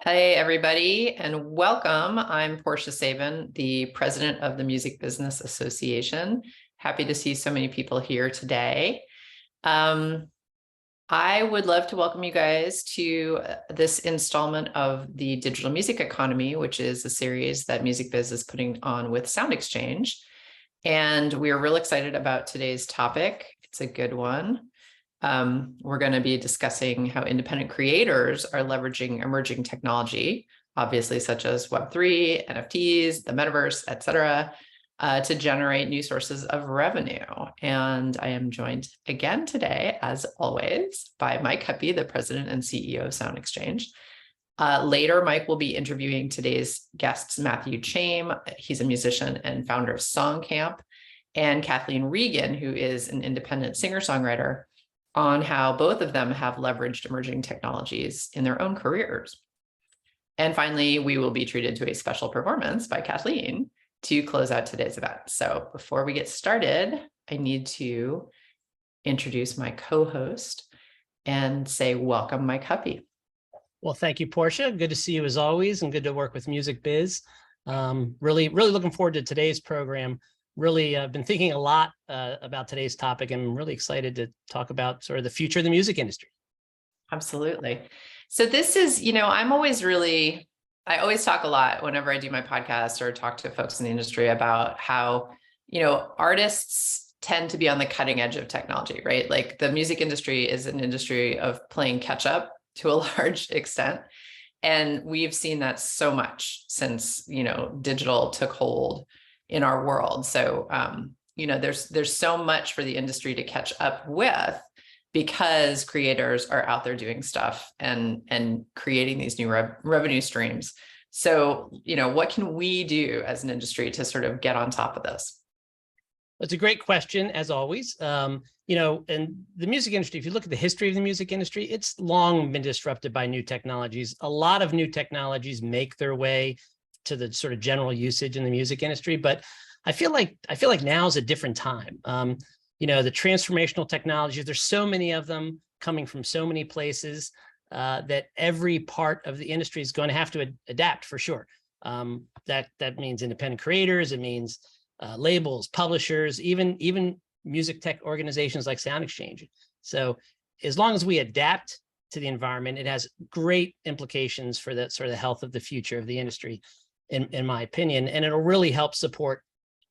Hey, everybody, and welcome. I'm Portia Sabin, the president of the Music Business Association. Happy to see so many people here today. I would love to welcome you guys to this installment of the Digital Music Economy, which is a series that Music Biz is putting on with SoundExchange. And we are real excited about today's topic. It's a good one. We're going to be discussing how independent creators are leveraging emerging technology, obviously such as Web3, NFTs, the metaverse, et cetera, to generate new sources of revenue. And I am joined again today, as always, by Mike Huppe, the president and CEO of SoundExchange. Later, Mike will be interviewing today's guests, Matthew Chaim. He's a musician and founder of Song Camp, and Kathleen Regan, who is an independent singer-songwriter, on how both of them have leveraged emerging technologies in their own careers. And finally, we will be treated to a special performance by Kathleen to close out today's event. So before we get started, I need to introduce my co-host and say welcome, Mike Huppe. Well, thank you, Portia. Good to see you as always, and good to work with Music Biz. Really looking forward to today's program. Really been thinking a lot about today's topic, and I'm really excited to talk about sort of the future of the music industry. Absolutely. So this is, I always talk a lot whenever I do my podcast or talk to folks in the industry about how, artists tend to be on the cutting edge of technology, right? Like the music industry is an industry of playing catch up to a large extent. And we've seen that so much since, digital took hold in our world. So, there's so much for the industry to catch up with because creators are out there doing stuff and creating these new revenue streams. So, what can we do as an industry to sort of get on top of this? It's a great question, as always. And the music industry, if you look at the history of the music industry, it's long been disrupted by new technologies. A lot of new technologies make their way to the sort of general usage in the music industry, but I feel like now is a different time. The transformational technologies, there's so many of them coming from so many places that every part of the industry is going to have to adapt for sure. That means independent creators, it means labels, publishers, even music tech organizations like SoundExchange. So as long as we adapt to the environment, it has great implications for the sort of the health of the future of the industry, in my opinion, and it'll really help support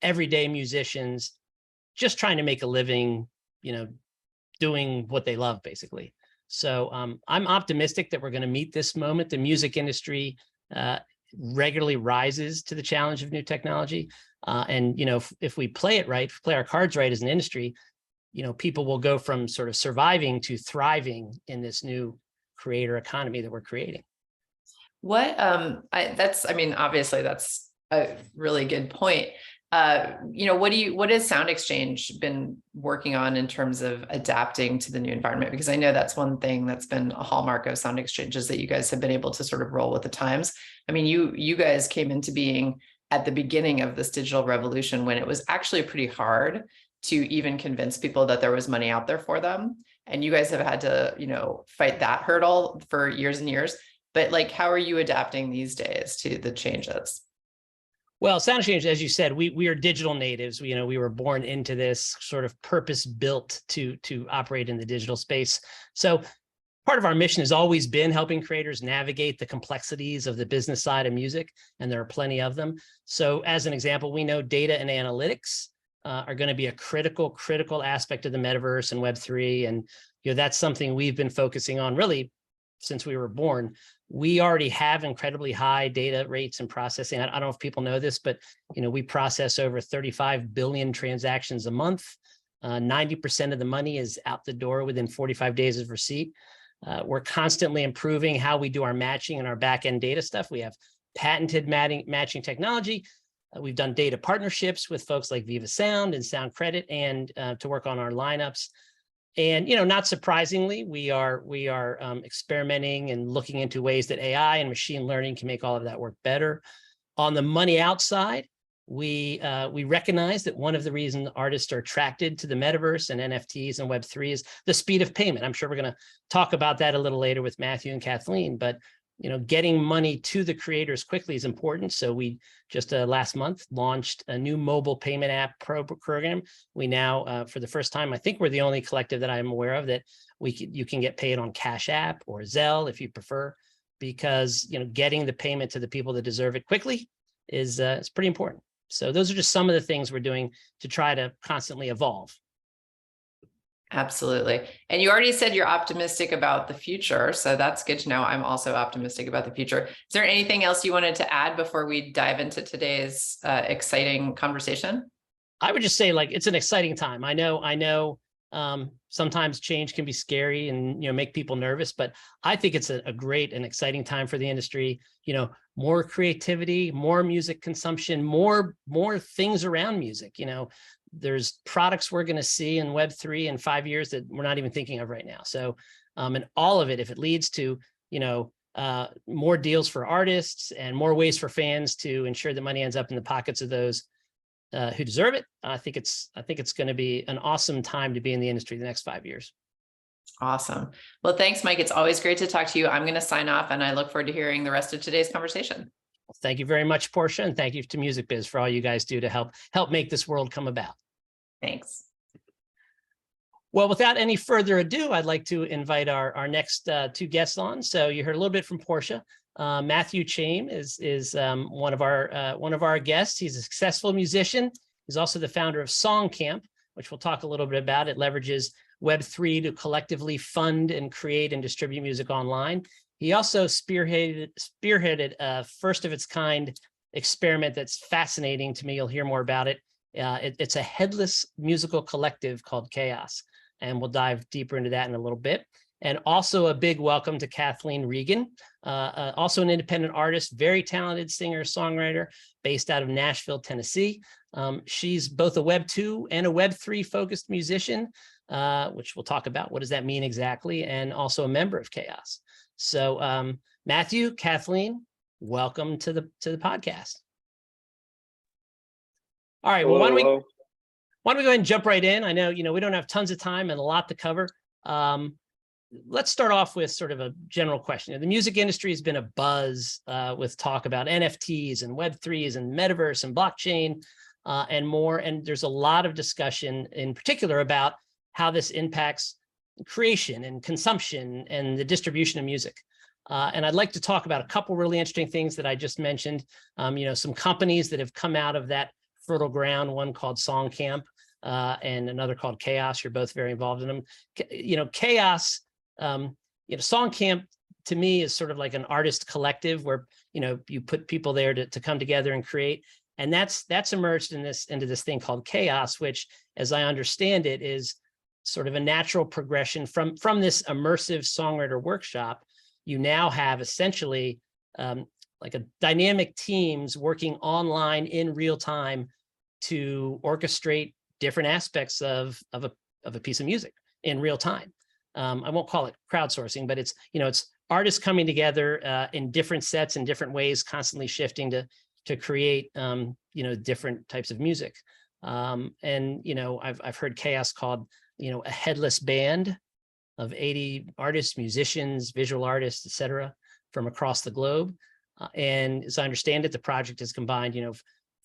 everyday musicians just trying to make a living, doing what they love, basically. So I'm optimistic that we're going to meet this moment. The music industry regularly rises to the challenge of new technology. And, if we play it right, play our cards right as an industry, people will go from sort of surviving to thriving in this new creator economy that we're creating. Obviously that's a really good point. What has SoundExchange been working on in terms of adapting to the new environment? Because I know that's one thing that's been a hallmark of SoundExchange is that you guys have been able to sort of roll with the times. I mean, you guys came into being at the beginning of this digital revolution when it was actually pretty hard to even convince people that there was money out there for them. And you guys have had to, fight that hurdle for years and years. But how are you adapting these days to the changes? Well, SoundExchange, as you said, we are digital natives. We were born into this sort of purpose built to operate in the digital space. So part of our mission has always been helping creators navigate the complexities of the business side of music, and there are plenty of them. So as an example, we know data and analytics are going to be a critical aspect of the metaverse and Web3. And that's something we've been focusing on really since we were born. We already have incredibly high data rates and processing. I don't know if people know this, but we process over 35 billion transactions a month. 90% of the money is out the door within 45 days of receipt. We're constantly improving how we do our matching and our back-end data stuff. We have patented matching technology. We've done data partnerships with folks like Viva Sound and Sound Credit, and to work on our lineups. And not surprisingly, we are experimenting and looking into ways that AI and machine learning can make all of that work better. On the money outside, we recognize that one of the reasons artists are attracted to the metaverse and NFTs and Web3 is the speed of payment. I'm sure we're going to talk about that a little later with Matthew and Kathleen, but getting money to the creators quickly is important. So we just last month launched a new mobile payment app program. We now, for the first time, I think we're the only collective that I'm aware of that you can get paid on Cash App or Zelle if you prefer, because getting the payment to the people that deserve it quickly is pretty important. So those are just some of the things we're doing to try to constantly evolve. Absolutely. And you already said you're optimistic about the future. So that's good to know. I'm also optimistic about the future. Is there anything else you wanted to add before we dive into today's exciting conversation? I would just say, like, it's an exciting time. I know sometimes change can be scary and, make people nervous, but I think it's a great and exciting time for the industry. More creativity, more music consumption, more things around music. There's products we're going to see in Web3 in 5 years that we're not even thinking of right now. So, and all of it, if it leads to, more deals for artists and more ways for fans to ensure that money ends up in the pockets of those who deserve it, I think it's going to be an awesome time to be in the industry the next 5 years. Awesome. Well, thanks, Mike. It's always great to talk to you. I'm going to sign off, and I look forward to hearing the rest of today's conversation. Thank you very much, Portia, and thank you to Music Biz for all you guys do to help make this world come about. Thanks. Well, without any further ado, I'd like to invite our next two guests on. So you heard a little bit from Portia. Matthew Chaim is one of our guests. He's a successful musician. He's also the founder of SoundCamp, which we'll talk a little bit about. It leverages Web3 to collectively fund and create and distribute music online. He also spearheaded a first of its kind experiment that's fascinating to me. You'll hear more about it. It's a headless musical collective called Chaos, and we'll dive deeper into that in a little bit. And also a big welcome to Kathleen Regan, also an independent artist, very talented singer, songwriter based out of Nashville, Tennessee. She's both a Web 2 and a Web 3 focused musician, which we'll talk about. What does that mean exactly? And also a member of Chaos. So Matthew, Kathleen, welcome to the podcast. All right, well, why don't we go ahead and jump right in? I know, we don't have tons of time and a lot to cover. Let's start off with sort of a general question. The music industry has been a buzz with talk about NFTs and Web3s and metaverse and blockchain and more. And there's a lot of discussion in particular about how this impacts creation and consumption and the distribution of music. And I'd like to talk about a couple really interesting things that I just mentioned. Some companies that have come out of that fertile ground, one called SoundCamp and another called Chaos. You're both very involved in them. Chaos, SoundCamp to me is sort of like an artist collective where, you put people there to come together and create. And that's emerged into this thing called Chaos, which, as I understand it, is sort of a natural progression from this immersive songwriter workshop. You now have essentially like a dynamic teams working online in real time to orchestrate different aspects of a piece of music in real time. I won't call it crowdsourcing, but it's artists coming together in different sets in different ways, constantly shifting to create different types of music. And I've heard Chaos called a headless band of 80 artists, musicians, visual artists, etc., from across the globe. And as I understand it, the project has combined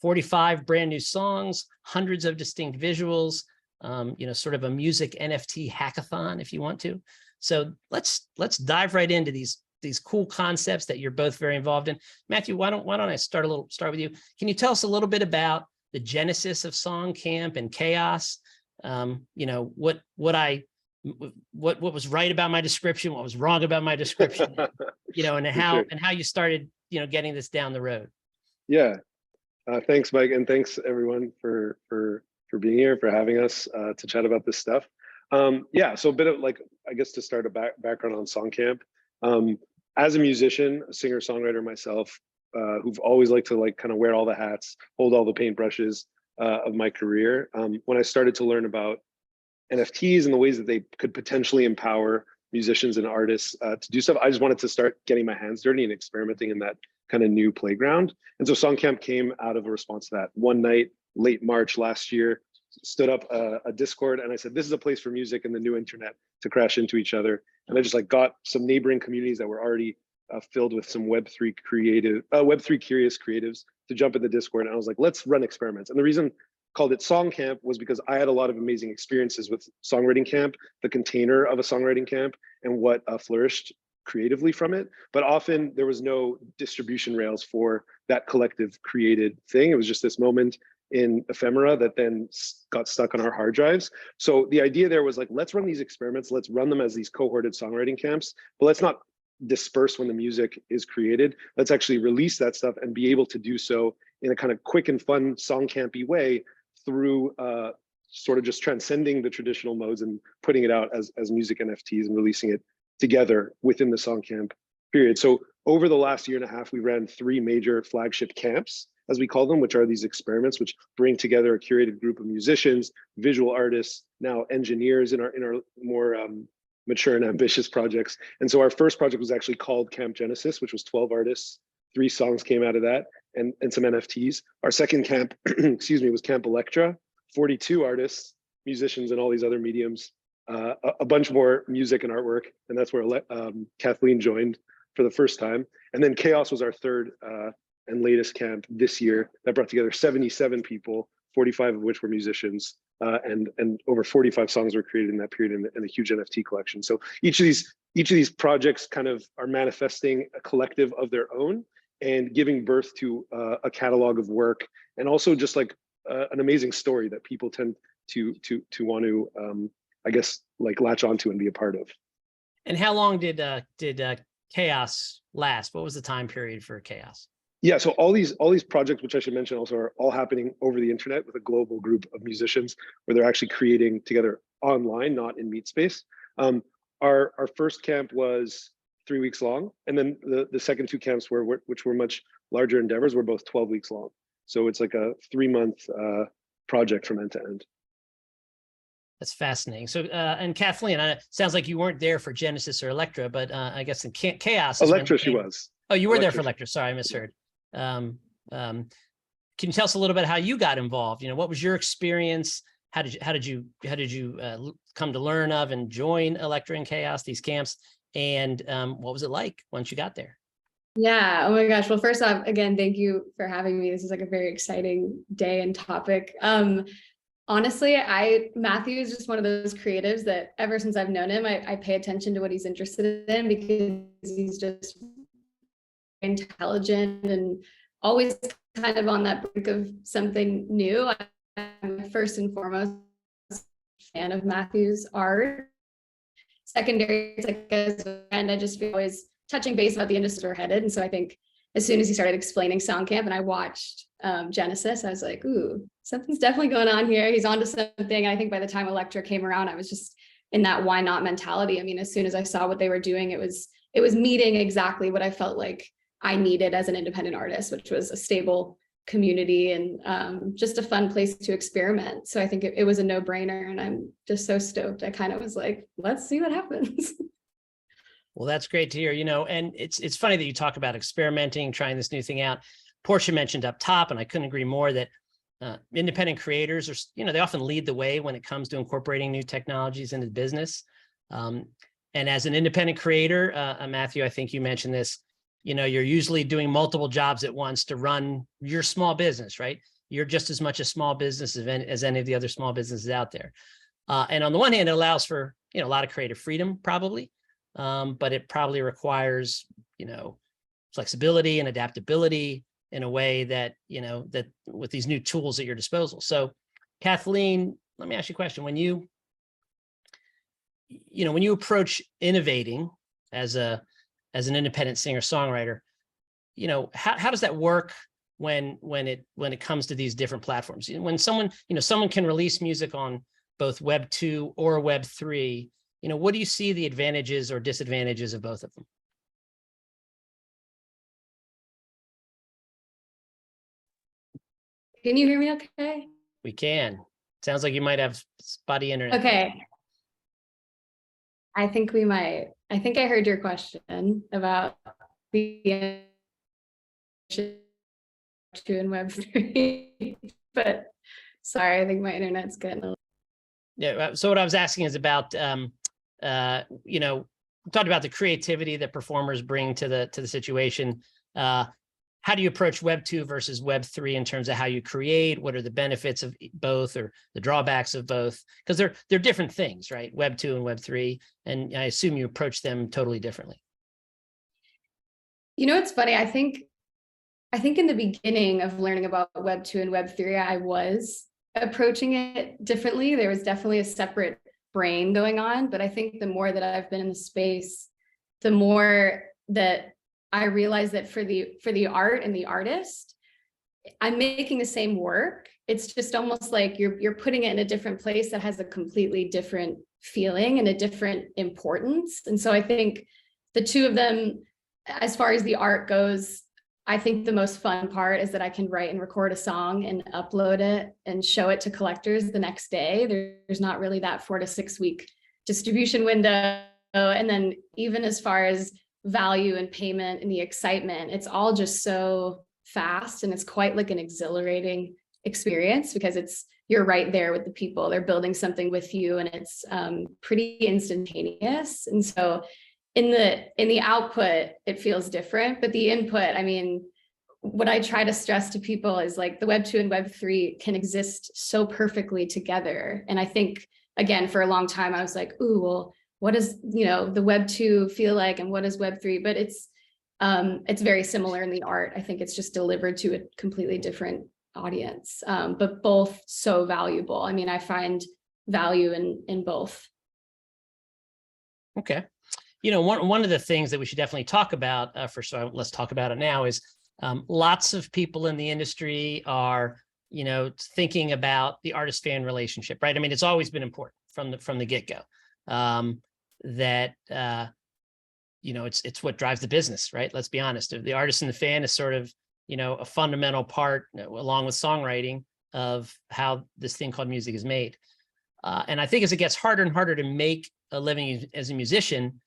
45 brand new songs, hundreds of distinct visuals, sort of a music NFT hackathon, if you want to. So let's dive right into these cool concepts that you're both very involved in. Matthew, why don't I start with you? Can you tell us a little bit about the genesis of SoundCamp and Chaos? What was right about my description, what was wrong about my description, and how you started, getting this down the road. Yeah. Thanks, Mike. And thanks everyone for being here, for having us to chat about this stuff. So a bit of to start a background on SoundCamp. As a musician, a singer, songwriter myself, who've always liked to kind of wear all the hats, hold all the paintbrushes of my career. When I started to learn about NFTs and the ways that they could potentially empower musicians and artists to do stuff, I just wanted to start getting my hands dirty and experimenting in that kind of new playground. And so SoundCamp came out of a response to that. One night, late March last year, stood up a Discord, and I said, this is a place for music and the new internet to crash into each other. And I just got some neighboring communities that were already filled with some Web3 curious creatives to jump in the Discord. And I was like, let's run experiments. And the reason called it Song Camp was because I had a lot of amazing experiences with songwriting camp, the container of a songwriting camp, and what flourished creatively from it. But often there was no distribution rails for that collective created thing. It was just this moment in ephemera that then got stuck on our hard drives. So the idea there was like, let's run these experiments, let's run them as these cohorted songwriting camps, but let's not disperse when the music is created. Let's actually release that stuff and be able to do so in a kind of quick and fun song campy way through sort of just transcending the traditional modes and putting it out as music NFTs and releasing it together within the song camp period. So over the last year and a half, we ran 3 major flagship camps, as we call them, which are these experiments which bring together a curated group of musicians, visual artists, now engineers in our more mature and ambitious projects. And so our first project was actually called Camp Genesis, which was 12 artists. 3 songs came out of that, and some NFTs. Our second camp, excuse me, was Camp Electra, 42 artists, musicians, and all these other mediums, a bunch more music and artwork, and that's where Kathleen joined for the first time. And then Chaos was our third and latest camp this year that brought together 77 people, 45 of which were musicians, and over 45 songs were created in that period in a huge NFT collection. So each of these projects kind of are manifesting a collective of their own and giving birth to a catalog of work, and also just like an amazing story that people tend to want to I guess like latch onto and be a part of. And how long did Chaos last? What was the time period for Chaos? Yeah, so all these projects, which I should mention also, are all happening over the internet with a global group of musicians where they're actually creating together online, not in meet space. Our first camp was 3 weeks long, and then the second 2 camps which were much larger endeavors, were both 12 weeks long. So it's like a 3-month project from end to end. That's fascinating. So, and Kathleen, sounds like you weren't there for Genesis or Electra, but I guess in Chaos. Electra, she was. Oh, you were there for Electra. Sorry, I misheard. Can you tell us a little bit how you got involved? You know, what was your experience? How did you come to learn of and join Electra and Chaos, these camps? And what was it like once you got there? Yeah. Oh my gosh. Well, first off, again, thank you for having me. This is like a very exciting day and topic. Honestly, Matthew is just one of those creatives that ever since I've known him, I pay attention to what he's interested in, because he's just intelligent and always kind of on that brink of something new. I'm first and foremost a fan of Matthew's art. Secondary, it's like as a friend, I just feel always touching base about the industry we're headed. And so I think as soon as he started explaining Sound Camp and I watched Genesis, I was like, ooh, something's definitely going on here. He's onto something. And I think by the time Electra came around, I was just in that why not mentality. I mean, as soon as I saw what they were doing, it was meeting exactly what I felt like I needed as an independent artist, which was a stable community and just a fun place to experiment. So I think it was a no-brainer, and I'm just so stoked. I kind of was like, let's see what happens. Well, that's great to hear, you know, and it's funny that you talk about experimenting, trying this new thing out. Portia mentioned up top, and I couldn't agree more, that independent creators are, you know, they often lead the way when it comes to incorporating new technologies into business. And as an independent creator, Matthew, I think you mentioned this, you know, you're usually doing multiple jobs at once to run your small business, right? You're just as much a small business as any of the other small businesses out there. And on the one hand, it allows for, you know, a lot of creative freedom, probably. But it probably requires, you know, flexibility and adaptability in a way that, you know, that with these new tools at your disposal. So Kathleen, let me ask you a question. When you approach innovating as an independent singer-songwriter, you know, how does that work when it comes to these different platforms? When someone can release music on both Web 2 or Web 3, you know, what do you see the advantages or disadvantages of both of them? Can you hear me okay? We can. Sounds like you might have spotty internet. Okay. I think I heard your question about the 2 and Web 3, but sorry, I think my internet's getting a little. Yeah. So what I was asking is about, you know, talked about the creativity that performers bring to the situation. How do you approach Web 2 versus Web 3 in terms of how you create? What are the benefits of both or the drawbacks of both? Because they're different things, right? Web 2 and Web 3. And I assume you approach them totally differently. You know, it's funny. I think in the beginning of learning about Web 2 and Web 3, I was approaching it differently. There was definitely a separate brain going on. But I think the more that I've been in the space, the more that I realized that for the art and the artist, I'm making the same work. It's just almost like you're putting it in a different place that has a completely different feeling and a different importance. And so I think the two of them, as far as the art goes, I think the most fun part is that I can write and record a song and upload it and show it to collectors the next day. There's not really that 4 to 6 week distribution window. And then even as far as value and payment and the excitement, it's all just so fast, and it's quite like an exhilarating experience because you're right there with the people. They're building something with you, and it's pretty instantaneous. And so in the output, it feels different, but the input, I mean, what I try to stress to people is like the Web 2 and Web 3 can exist so perfectly together. And I think, again, for a long time, I was like, ooh, well, what does, the Web 2 feel like, and what is Web 3? But it's very similar in the art. I think it's just delivered to a completely different audience, but both so valuable. I mean, I find value in both. Okay. One of the things that we should definitely talk about, so let's talk about it now, is lots of people in the industry are, thinking about the artist-fan relationship, right? I mean, it's always been important from the get-go. That it's what drives the business, right? Let's be honest. The artist and the fan is sort of a fundamental part, along with songwriting, of how this thing called music is made. And I think as it gets harder and harder to make a living as a musician,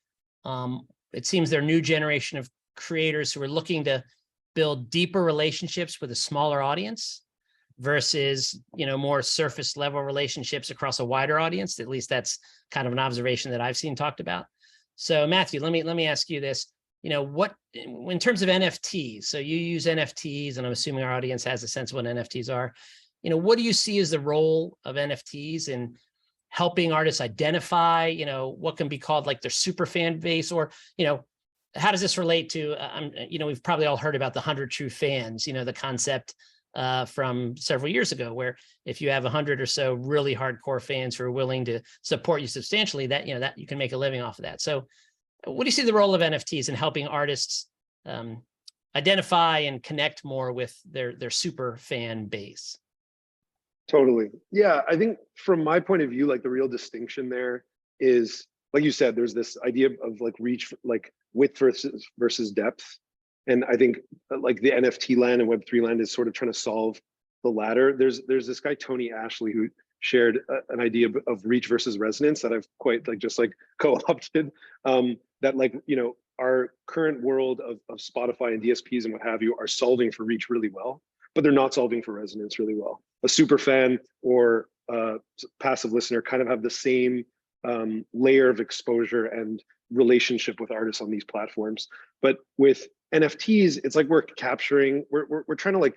it seems there are new generation of creators who are looking to build deeper relationships with a smaller audience versus more surface level relationships across a wider audience. At least that's kind of an observation that I've seen talked about. So Matthew, let me ask you this. What, in terms of NFTs, so you use NFTs, and I'm assuming our audience has a sense of what NFTs are. What do you see as the role of NFTs in helping artists identify, what can be called like their super fan base, or, how does this relate to, we've probably all heard about the 100 true fans, the concept from several years ago, where if you have 100 or so really hardcore fans who are willing to support you substantially, that that you can make a living off of that. So what do you see the role of NFTs in helping artists identify and connect more with their super fan base? Totally. Yeah, I think from my point of view, like the real distinction there is, like you said, there's this idea of like reach, like width versus depth. And I think like the NFT land and Web3 land is sort of trying to solve the latter. There's this guy, Tony Ashley, who shared an idea of reach versus resonance that I've quite co-opted, that our current world of Spotify and DSPs and what have you are solving for reach really well, but they're not solving for resonance really well. A super fan or a passive listener kind of have the same layer of exposure and relationship with artists on these platforms. But with NFTs, it's like we're trying to like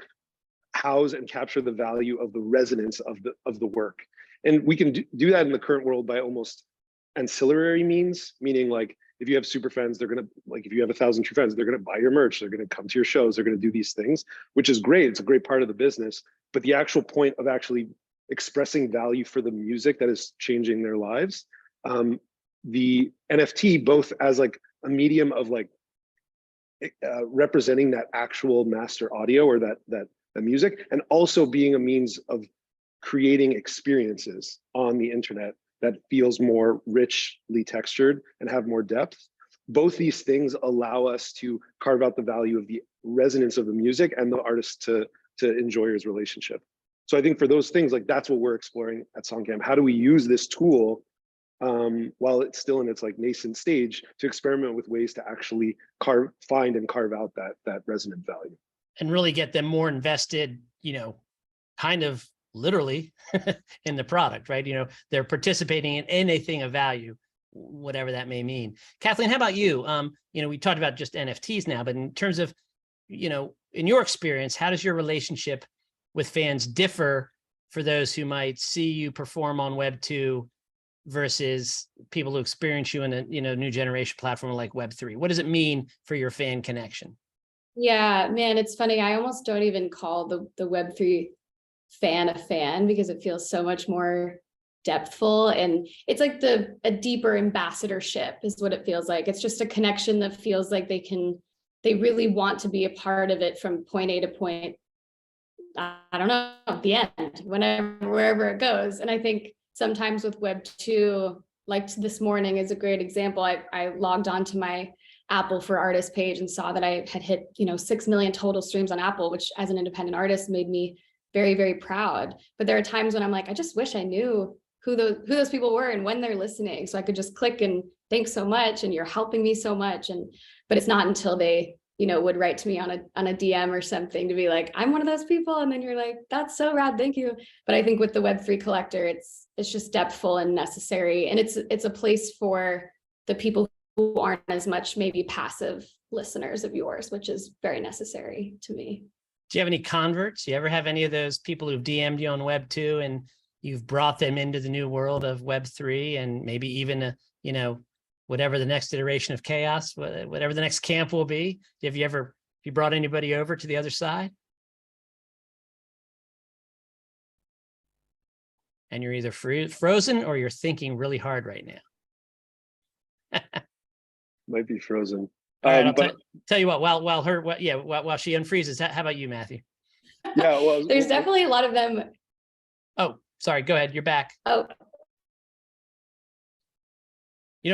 house and capture the value of the resonance of the work. And we can do that in the current world by almost ancillary means, meaning like if you have super fans, they're gonna, like if you have 1,000 true fans, they're gonna buy your merch, they're gonna come to your shows, they're gonna do these things, which is great. It's a great part of the business. But the actual point of actually expressing value for the music that is changing their lives, the NFT, both as like a medium of like representing that actual master audio or that music, and also being a means of creating experiences on the internet that feels more richly textured and have more depth. Both these things allow us to carve out the value of the resonance of the music and the artist to enjoyer's relationship. So I think for those things, like that's what we're exploring at SongCamp. How do we use this tool while it's still in its like nascent stage to experiment with ways to actually find and carve out that resonant value, and really get them more invested, kind of literally in the product, right? They're participating in anything of value whatever that may mean. Kathleen, how about you? We talked about just NFTs now, but in terms of, in your experience, how does your relationship with fans differ for those who might see you perform on Web2 versus people who experience you in a new generation platform like Web3? What does it mean for your fan connection? Yeah, man, it's funny. I almost don't even call the Web3 fan a fan, because it feels so much more depthful, and it's like a deeper ambassadorship is what it feels like. It's just a connection that feels like they really want to be a part of it from point A to point, I don't know, the end, wherever it goes. And I think sometimes with Web2, like this morning is a great example. I logged on to my Apple for Artists page and saw that I had hit 6 million total streams on Apple, which as an independent artist made me very, very proud. But there are times when I'm like, I just wish I knew who those people were and when they're listening, so I could just click and thanks so much and you're helping me so much. But it's not until they would write to me on a DM or something to be like, I'm one of those people, and then you're like, that's so rad, thank you. But I think with the Web3 collector, it's just depthful and necessary, and it's a place for the people who aren't as much maybe passive listeners of yours, which is very necessary to me. Do you have any converts? You ever have any of those people who've DM'd you on Web2 and you've brought them into the new world of Web3 and maybe even whatever the next iteration of chaos, whatever the next camp will be? Have you brought anybody over to the other side? And you're either frozen or you're thinking really hard right now. Might be frozen. All right, I'll tell you what, while she unfreezes, how about you, Matthew? Yeah, well, there's definitely a lot of them. Oh, sorry, go ahead, you're back. Oh.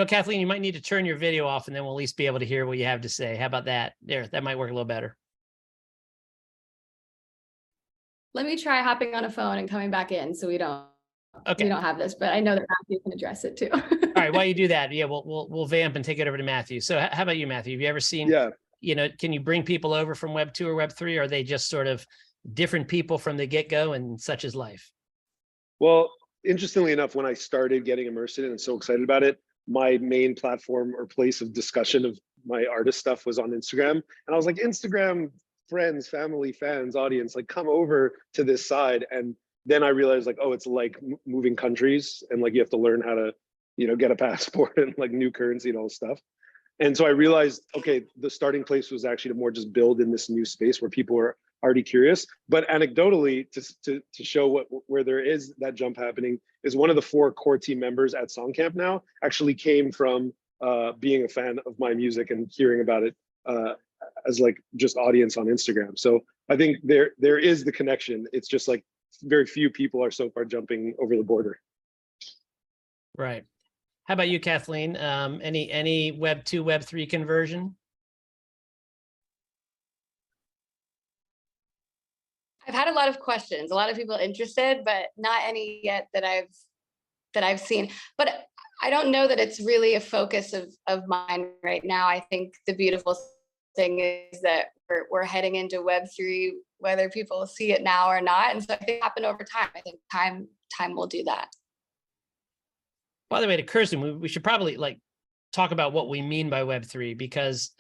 Kathleen, you might need to turn your video off and then we'll at least be able to hear what you have to say. How about that? There, that might work a little better. Let me try hopping on a phone and coming back in so we don't have this, but I know that Matthew can address it too. All right, while you do that, we'll vamp and take it over to Matthew. So how about you, Matthew? Have you ever seen, can you bring people over from Web2 or Web3? Or are they just sort of different people from the get-go, and such is life? Well, interestingly enough, when I started getting immersed in it and so excited about it, my main platform or place of discussion of my artist stuff was on Instagram. And I was like, Instagram friends, family, fans, audience, like come over to this side. And then I realized like, oh, it's like moving countries, and like you have to learn how to, get a passport and like new currency and all this stuff. And so I realized, okay, the starting place was actually to more just build in this new space where people are already curious. But anecdotally, to show where there is that jump happening, is one of the 4 core team members at SoundCamp now actually came from being a fan of my music and hearing about it as like just audience on Instagram. So I think there is the connection. It's just like very few people are so far jumping over the border. Right. How about you, Kathleen? Any Web2, Web3 conversion? I've had a lot of questions, a lot of people interested, but not any yet that I've seen. But I don't know that it's really a focus of mine right now. I think the beautiful thing is that we're heading into Web3, whether people see it now or not. And so I think it happen over time. I think time will do that. By the way, it occurs to me, we should probably talk about what we mean by Web3, because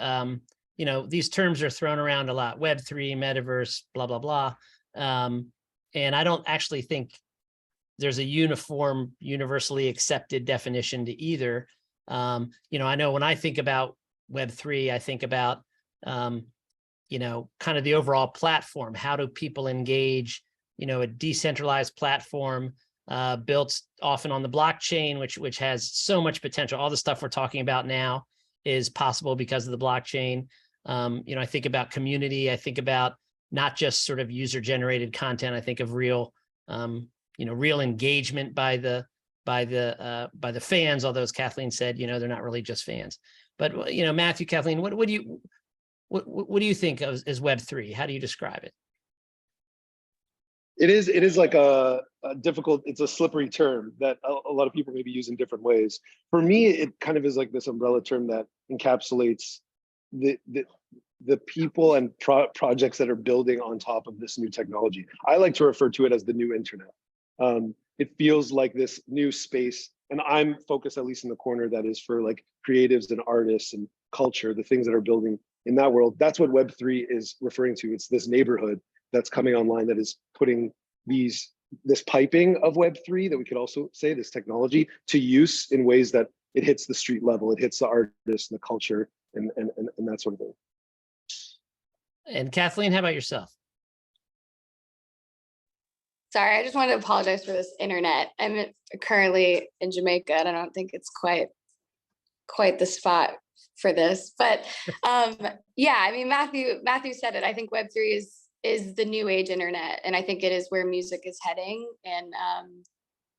these terms are thrown around a lot: Web3, metaverse, blah blah blah, and I don't actually think there's a uniform, universally accepted definition to either. I know when I think about Web3, I think about kind of the overall platform. How do people engage? A decentralized platform built often on the blockchain, which has so much potential. All the stuff we're talking about now is possible because of the blockchain. I think about community. I think about not just sort of user-generated content. I think of real, real engagement by the fans. Although, as Kathleen said, they're not really just fans. But Matthew, Kathleen, what do you think of as Web3? How do you describe it? It is like a difficult, it's a slippery term that a lot of people maybe use in different ways. For me, it kind of is like this umbrella term that encapsulates the people and projects that are building on top of this new technology. I like to refer to it as the new internet. it feels like this new space. And I'm focused at least in the corner that is for like creatives and artists and culture, the things that are building in that world. That's what Web3 is referring to. It's this neighborhood that's coming online that is putting this piping of Web3, that we could also say this technology, to use in ways that it hits the street level, it hits the artist and the culture and that sort of thing. And Kathleen, how about yourself? Sorry, I just wanted to apologize for this internet. I'm currently in Jamaica, and I don't think it's quite the spot for this. But yeah, I mean, Matthew said it. I think Web3 is the new age internet, and I think it is where music is heading, and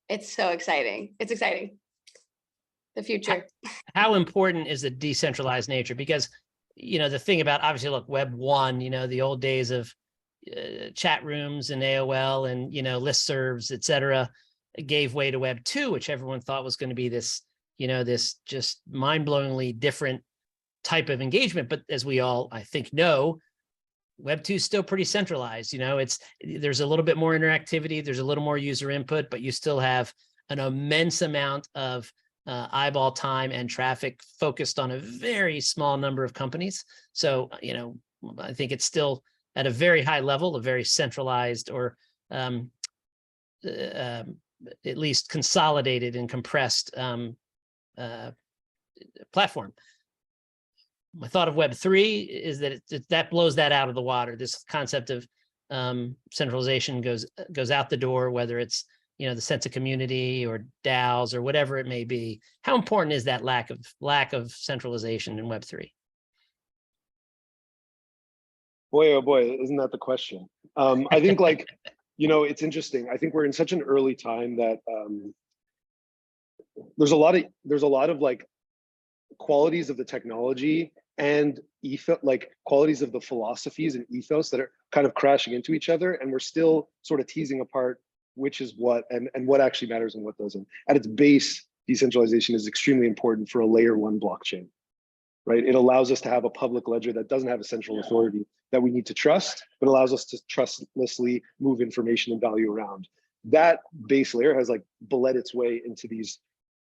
it's so exciting. It's exciting. The future. How important is the decentralized nature? Because, you know, the thing about, obviously, look, Web 1, you know, the old days of chat rooms and AOL and, you know, listservs, et cetera, gave way to Web 2, which everyone thought was going to be this, you know, this just mind-blowingly different type of engagement. But as we all, I think, know, Web 2 is still pretty centralized. You know, there's a little bit more interactivity, there's a little more user input, but you still have an immense amount of eyeball time and traffic focused on a very small number of companies. So, you know, I think it's still at a very high level, a very centralized or at least consolidated and compressed platform. My thought of Web3 is that that blows that out of the water. This concept of centralization goes out the door, whether it's, you know, the sense of community or DAOs or whatever it may be. How important is that lack of centralization in Web3? Boy, oh boy, isn't that the question? I think, like, you know, it's interesting. I think we're in such an early time that there's a lot of like qualities of the technology and like qualities of the philosophies and ethos that are kind of crashing into each other, and we're still sort of teasing apart which is what and what actually matters and what doesn't. At its base, decentralization is extremely important for a layer 1 blockchain, right? It allows us to have a public ledger that doesn't have a central authority that we need to trust, but allows us to trustlessly move information and value around. That base layer has like bled its way into these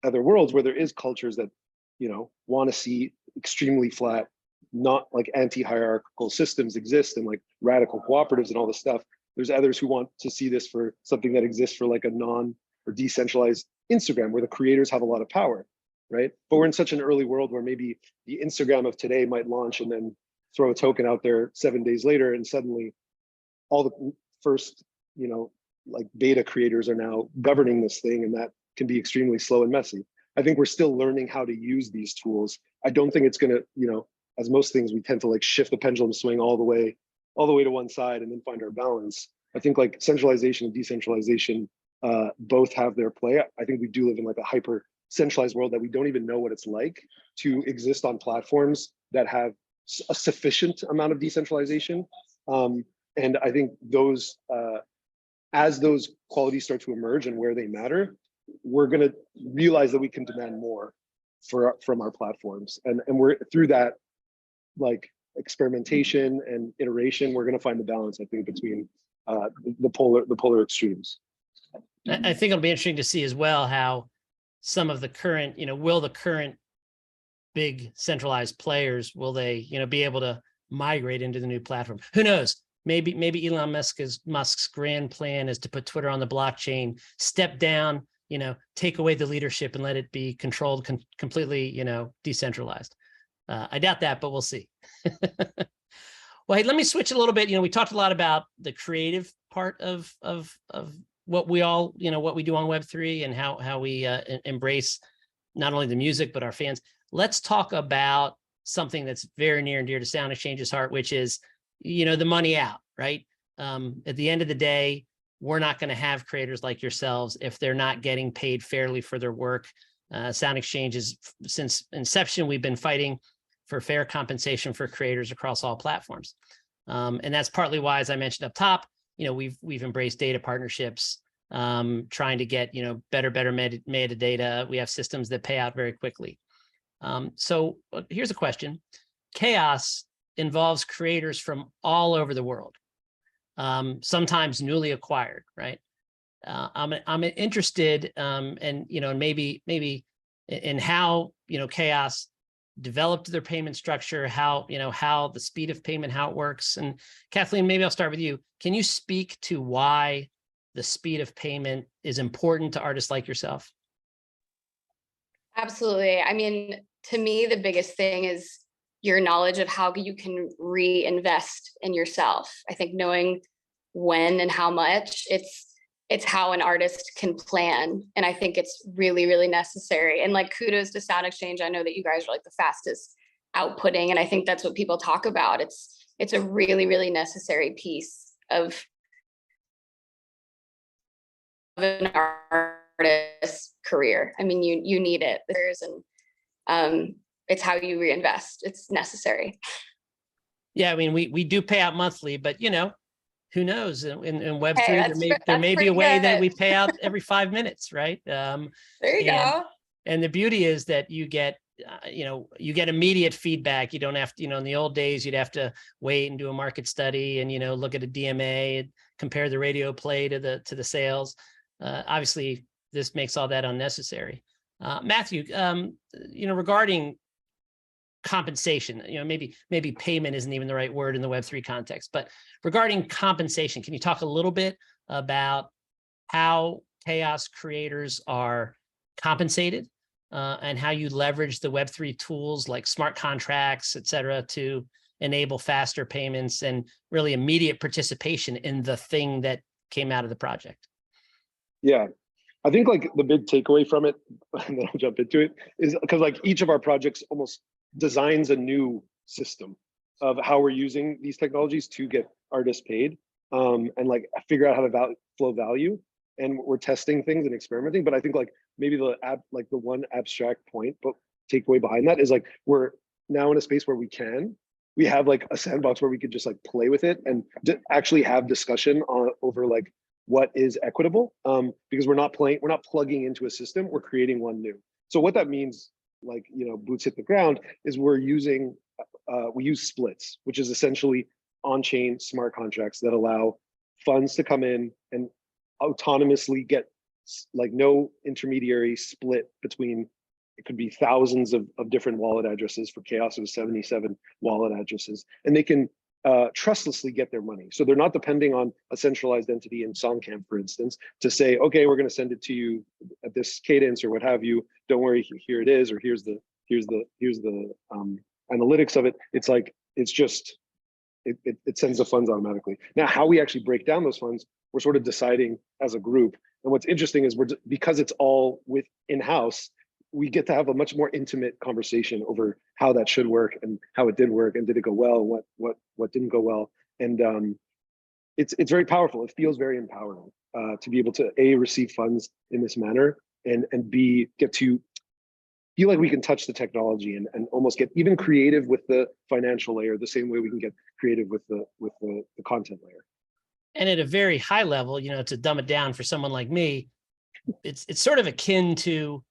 other worlds where there is cultures that, you know, want to see extremely flat, not like anti-hierarchical systems exist, and like radical cooperatives and all this stuff. There's others who want to see this for something that exists for like a non or decentralized Instagram, where the creators have a lot of power, right? But we're in such an early world where maybe the Instagram of today might launch and then throw a token out there 7 days later, and suddenly all the first, you know, like beta creators are now governing this thing, and that can be extremely slow and messy. I think we're still learning how to use these tools. I don't think it's gonna, you know, as most things, we tend to like shift the pendulum swing all the way to one side and then find our balance. I think like centralization and decentralization both have their play. I think we do live in like a hyper centralized world that we don't even know what it's like to exist on platforms that have a sufficient amount of decentralization. And I think those, as those qualities start to emerge and where they matter, we're gonna realize that we can demand more from our platforms. And we're through that like experimentation and iteration, we're going to find the balance, I think, between the polar extremes. I think it'll be interesting to see as well how some of the current, you know, will the current big centralized players, will they, you know, be able to migrate into the new platform? Who knows? Maybe Elon Musk's grand plan is to put Twitter on the blockchain, step down, you know, take away the leadership and let it be controlled completely, you know, decentralized. I doubt that, but we'll see. Well, hey, let me switch a little bit. You know, we talked a lot about the creative part of what we all, you know, what we do on Web3 and how we embrace not only the music, but our fans. Let's talk about something that's very near and dear to SoundExchange's heart, which is, you know, the money out, right? At the end of the day, we're not going to have creators like yourselves if they're not getting paid fairly for their work. SoundExchange is, since inception, we've been fighting for fair compensation for creators across all platforms. And that's partly why, as I mentioned up top, you know, we've embraced data partnerships, trying to get, you know, better metadata. We have systems that pay out very quickly. So here's a question. Chaos involves creators from all over the world, sometimes newly acquired, right? I'm interested, and maybe in how Chaos developed their payment structure, how the speed of payment, how it works. And Kathleen, maybe I'll start with you. Can you speak to why the speed of payment is important to artists like yourself? Absolutely. I mean, to me, the biggest thing is your knowledge of how you can reinvest in yourself. I think knowing when and how much, it's how an artist can plan. And I think it's really, really necessary. And like, kudos to SoundExchange. I know that you guys are like the fastest outputting. And I think that's what people talk about. It's a really, really necessary piece of an artist's career. I mean, you need it. And it's how you reinvest. It's necessary. Yeah, I mean, we do pay out monthly, but who knows? In Web3, Hey, there may be a way that we good. pay out every 5 minutes, right? There you go. And the beauty is that you get immediate feedback. You don't have to, in the old days, you'd have to wait and do a market study and, look at a DMA and compare the radio play to the sales. Obviously, this makes all that unnecessary. Matthew, regarding compensation, maybe payment isn't even the right word in the Web3 context, but regarding compensation, can you talk a little bit about how Chaos creators are compensated and how you leverage the Web3 tools like smart contracts, et cetera, to enable faster payments and really immediate participation in the thing that came out of the project? Yeah, I think like the big takeaway from it, and then I'll jump into it, is because like each of our projects almost designs a new system of how we're using these technologies to get artists paid, and like figure out how to flow value. And we're testing things and experimenting. But I think like maybe the one abstract point, but takeaway behind that is like we're now in a space where we have like a sandbox where we could just like play with it and actually have discussion over like what is equitable, because we're not plugging into a system, we're creating one new. So what that means, like, boots hit the ground, is we use splits, which is essentially on-chain smart contracts that allow funds to come in and autonomously get like no intermediary split between, it could be thousands of different wallet addresses. For Chaos, it was 77 wallet addresses, and they can trustlessly get their money. So they're not depending on a centralized entity in SoundCamp, for instance, to say, okay, we're going to send it to you at this cadence or what have you. Don't worry, here it is, or here's the analytics of it. It's like, it sends the funds automatically. Now, how we actually break down those funds, we're sort of deciding as a group. And what's interesting is because it's all in-house, we get to have a much more intimate conversation over how that should work and how it did work, and did it go well, and what didn't go well. And it's very powerful. It feels very empowering to be able to receive funds in this manner, and B, get to feel like we can touch the technology and almost get even creative with the financial layer, the same way we can get creative with the content layer. And at a very high level, to dumb it down for someone like me, it's sort of akin to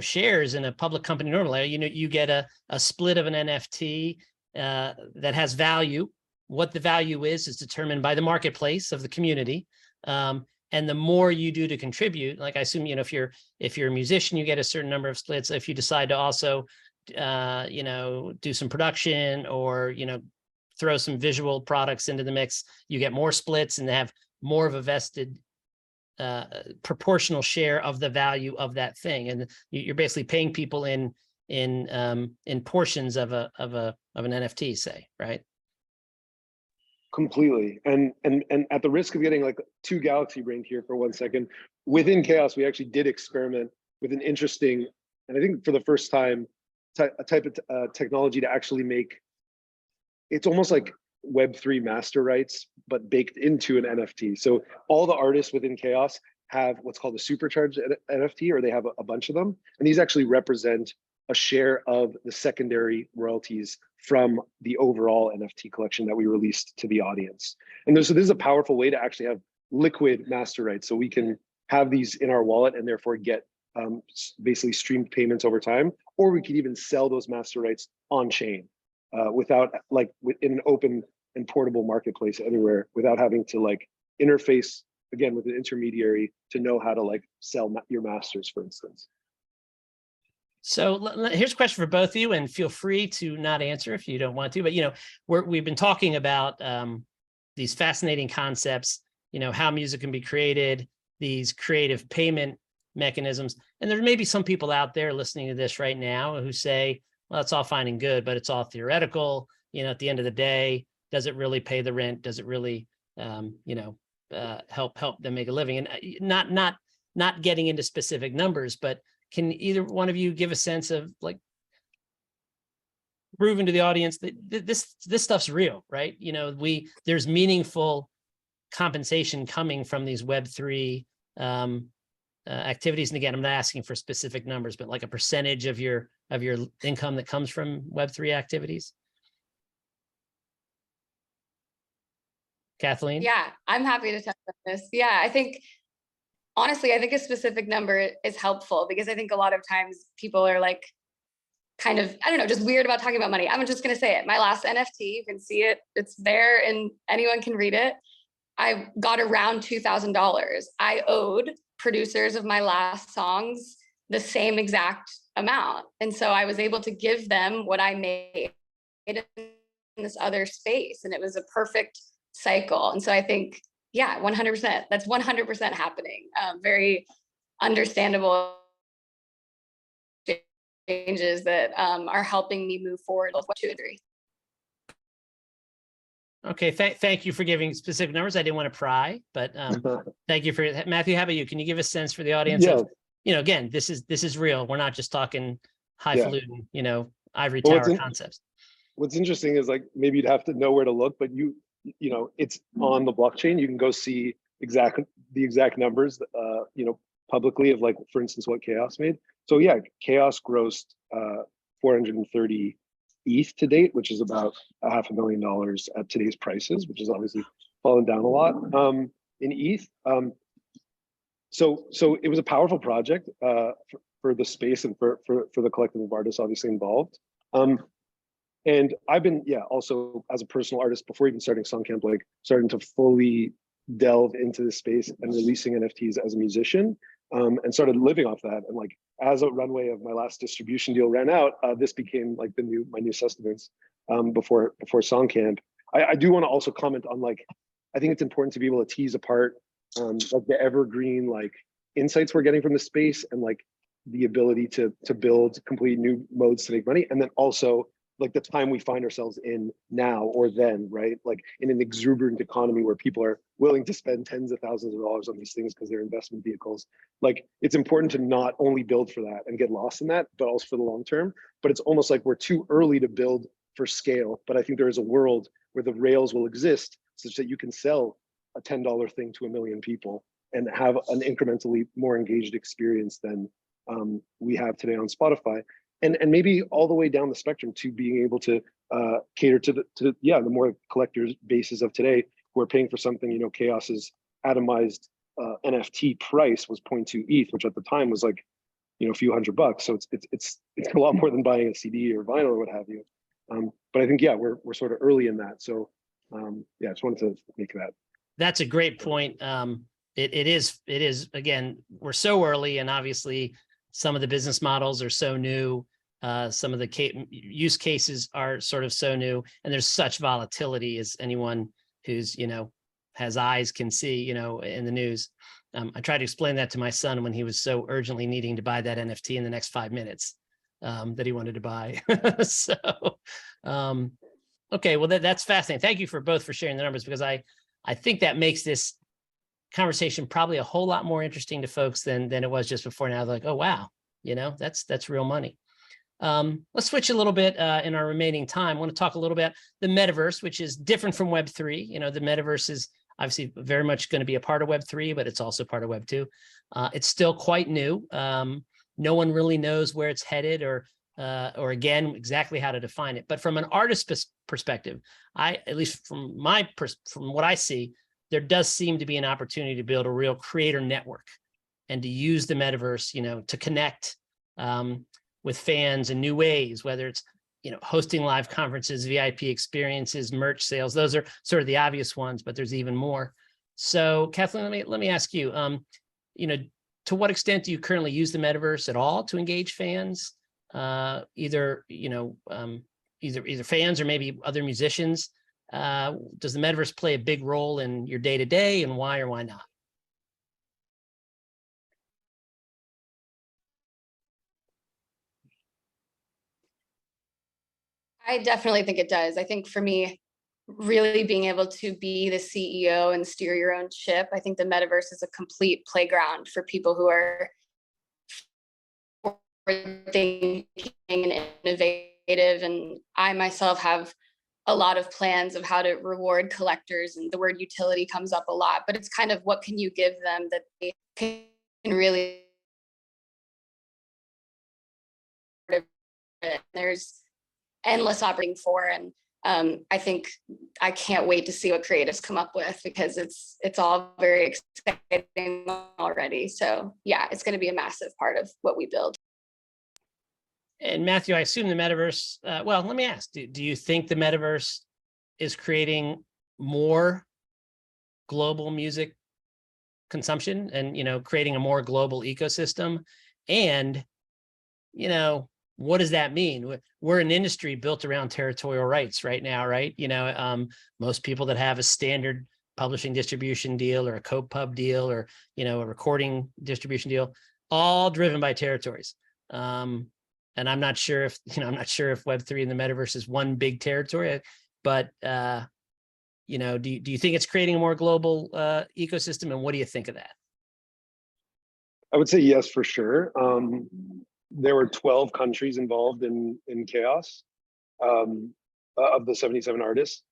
shares in a public company normally. You get a split of an NFT that has value. What the value is determined by the marketplace of the community. And the more you do to contribute, like I assume, if you're a musician, you get a certain number of splits. If you decide to also, do some production or, throw some visual products into the mix, you get more splits and they have more of a vested proportional share of the value of that thing. And you're basically paying people in portions of an NFT, say, right? Completely. And at the risk of getting like too galaxy brained here for 1 second, within Chaos, we actually did experiment with an interesting, and I think for the first time, a type of technology to actually make, it's almost like Web3 master rights, but baked into an NFT. So all the artists within Chaos have what's called a supercharged NFT, or they have a bunch of them. And these actually represent a share of the secondary royalties from the overall NFT collection that we released to the audience. And so this is a powerful way to actually have liquid master rights. So we can have these in our wallet and therefore get basically streamed payments over time, or we could even sell those master rights on chain without in an open and portable marketplace anywhere, without having to like interface again, with an intermediary to know how to like sell your masters, for instance. So here's a question for both of you, and feel free to not answer if you don't want to, but, you know, we've been talking about these fascinating concepts, you know, how music can be created, these creative payment mechanisms. And there may be some people out there listening to this right now who say, well, it's all fine and good, but it's all theoretical. You know, at the end of the day, does it really pay the rent? Does it really, you know, help them make a living? And not getting into specific numbers, but can either one of you give a sense of like proving to the audience that this stuff's real, right? You know, there's meaningful compensation coming from these Web3 activities. And again, I'm not asking for specific numbers, but like a percentage of your income that comes from Web3 activities. Kathleen? Yeah, I'm happy to talk about this. Yeah, I think, honestly, I think a specific number is helpful because I think a lot of times people are like, kind of, I don't know, just weird about talking about money. I'm just going to say it. My last NFT, you can see it. It's there and anyone can read it. I got around $2,000. I owed producers of my last songs the same exact amount. And so I was able to give them what I made in this other space. And it was a perfect cycle. And so I think, yeah, 100%, that's 100% happening. Very understandable changes that are helping me move forward with 2 and 3. Okay, thank you for giving specific numbers. I didn't want to pry, but thank you for Matthew. How about you? Can you give a sense for the audience of, you know, again, this is real. We're not just talking highfalutin, you know, ivory tower concepts. What's interesting is like maybe you'd have to know where to look, but you know, it's on the blockchain. You can go see the exact numbers, you know, publicly of like, for instance, what Chaos made. So yeah, Chaos grossed 430 ETH to date, which is about $500,000 at today's prices, which is obviously fallen down a lot in ETH. So it was a powerful project for the space and for the collective of artists obviously involved. And I've been, also as a personal artist before even starting SoundCamp, like starting to fully delve into this space and releasing NFTs as a musician, and started living off that. And like, as a runway of my last distribution deal ran out, this became like my new sustenance before SoundCamp. I do want to also comment on like, I think it's important to be able to tease apart like the evergreen like insights we're getting from the space and like the ability to build complete new modes to make money, and then also like the time we find ourselves in now or then, right? Like in an exuberant economy where people are willing to spend tens of thousands of dollars on these things because they're investment vehicles. Like it's important to not only build for that and get lost in that, but also for the long term. But it's almost like we're too early to build for scale. But I think there is a world where the rails will exist such that you can sell a $10 thing to 1 million people and have an incrementally more engaged experience than we have today on Spotify. And maybe all the way down the spectrum to being able to cater to the more collectors bases of today who are paying for something. You know, Chaos's atomized NFT price was 0.2 ETH, which at the time was like, you know, a few $100. So it's a lot more than buying a CD or vinyl or what have you. But I think we're sort of early in that. So I just wanted to make that. That's a great point. It is again, we're so early, and obviously some of the business models are so new. Some of the use cases are sort of so new, and there's such volatility, as anyone who's, you know, has eyes can see, you know, in the news. I tried to explain that to my son when he was so urgently needing to buy that NFT in the next 5 minutes that he wanted to buy. So, okay, well, that's fascinating. Thank you for both for sharing the numbers, because I think that makes this conversation probably a whole lot more interesting to folks than it was just before. Now they're like, oh, wow, you know, that's real money. Let's switch a little bit in our remaining time. I want to talk a little bit the metaverse, which is different from Web3. You know, the metaverse is obviously very much going to be a part of Web3, but it's also part of Web2. It's still quite new. No one really knows where it's headed or again, exactly how to define it. But from an artist perspective, at least from what I see, there does seem to be an opportunity to build a real creator network and to use the metaverse, you know, to connect with fans in new ways, whether it's, you know, hosting live conferences, VIP experiences, merch sales. Those are sort of the obvious ones, but there's even more. So Kathleen, let me ask you, to what extent do you currently use the metaverse at all to engage fans? Either fans or maybe other musicians. Does the metaverse play a big role in your day-to-day, and why or why not? I definitely think it does. I think for me, really being able to be the CEO and steer your own ship, I think the metaverse is a complete playground for people who are thinking and innovative. And I myself have a lot of plans of how to reward collectors, and the word utility comes up a lot, but it's kind of what can you give them that they can really, there's endless operating for. And I think I can't wait to see what creatives come up with, because it's all very exciting already. So yeah, it's going to be a massive part of what we build. And Matthew, I assume the metaverse, well, let me ask, do you think the metaverse is creating more global music consumption and, creating a more global ecosystem? And, what does that mean? We're an industry built around territorial rights right now, right? Most people that have a standard publishing distribution deal or a co-pub deal or, a recording distribution deal, all driven by territories. And I'm not sure if, if Web3 and the metaverse is one big territory, but, do you think it's creating a more global ecosystem, and what do you think of that? I would say yes, for sure. There were 12 countries involved in Chaos of the 77 artists.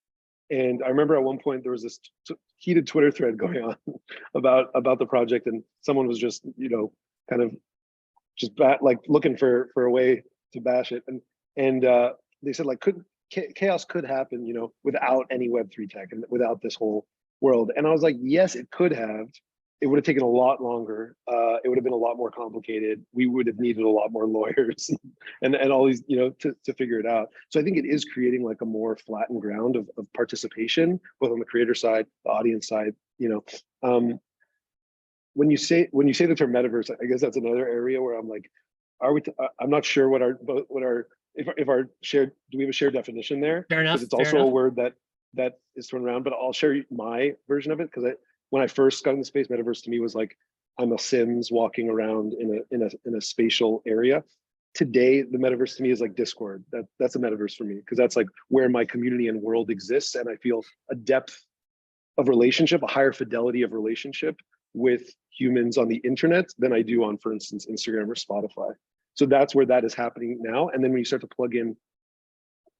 And I remember at one point there was this heated Twitter thread going on about the project, and someone was just, kind of just looking for a way to bash it. And they said Chaos could happen, without any Web3 tech and without this whole world. And I was like, yes, it could have. It would have taken a lot longer. It would have been a lot more complicated. We would have needed a lot more lawyers and all these, to figure it out. So I think it is creating a more flattened ground of participation, both on the creator side, the audience side. When you say the term metaverse, I guess that's another area where I'm like, I'm not sure if our shared, do we have a shared definition there? Fair enough. Because it's also a word that is thrown around, but I'll share my version of it, because when I first got in the space, metaverse to me was like, I'm a Sims walking around in a spatial area. Today, the metaverse to me is like Discord. That's a metaverse for me, because that's like where my community and world exists, and I feel a depth of relationship, a higher fidelity of relationship with humans on the internet than I do on, for instance, Instagram or Spotify. So that's where that is happening now. And then when you start to plug in